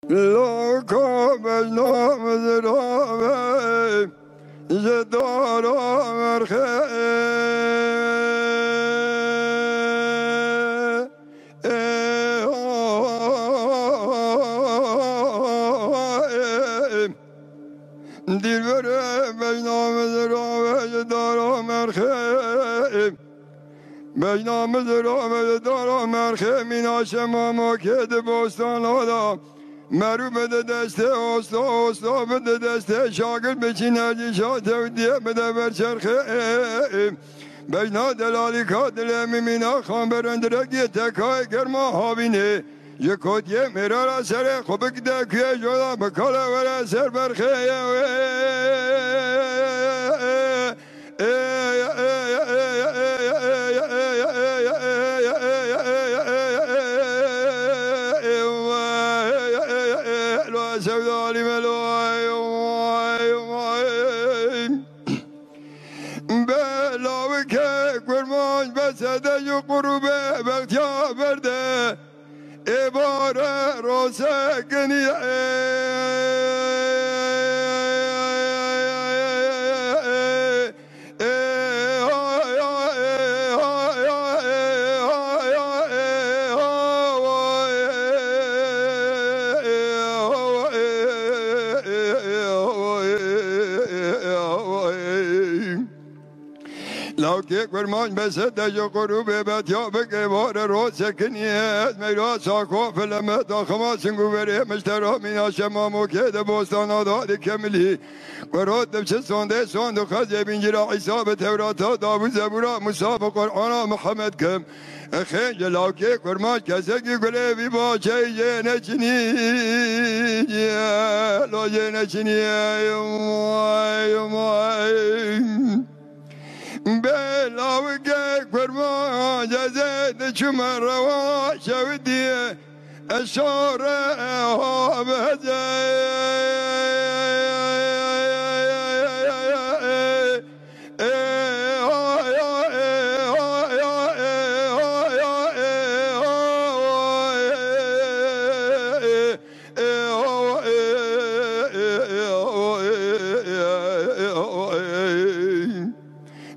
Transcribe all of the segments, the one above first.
لاکا بجنام زراوه جدارا مرخه دلبره بجنام زراوه جدارا مرخه بجنام زراوه جدارا مرخه میناش ماما که دبستان آدم مرو بده دسته استا بده دسته شاگرد بچین هرچی شاته و دیه بده برچرخه بجنا دلالی که دلمی مینا خان برندرگی تکای گرما حابینه یکوتیه میرا را سره خوبک دکیه جودا بکاله وره سر برخه سودالی ملوای بلاوی که کرمان بسده جو قروبه بختیا برده عباره روزه گنیه لاکی کرمان بسده جو قروبه بتیا بگه بار رو سکنیه میرا ساکو فلمت آخما سنگو بره مشترا مینا شمامو که ده بستان آداد کملی قرات دفچه سانده ساند و خزه بینجرا عیسا به توراتا داوود زبورا موسا به قرآن محمد کم خیج لاکی کرمان کسی که گله بی باچه یه نچنی لا یه نچنی بلاوی که کرمان جزید چمر روا شودیه اشاره ها بهزه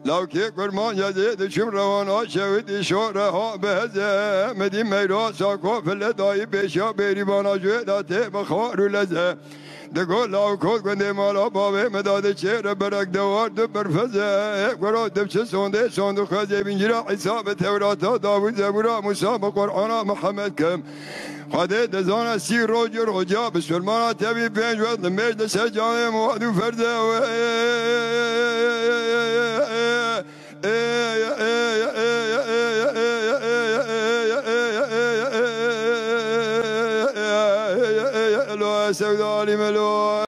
لاکی کرمان جزید چم روانا شودی شوره ها بهزه مدی میرا ساکو فل دایی بیشا بیری بانا جوه داته بخار و لزه دگو لاکو گنده مالا باوه مداده چهره برک دوار دو برفزه گرا دبچه سونده سوندو خزه بینجرا عیسا به توراتا داوود زبورا موسا به قرآن محمد کم خاده دزانا سی روج روجا به سلمانا تبی پنج وقت مجد سجانه موادو فرزه سودالی ملو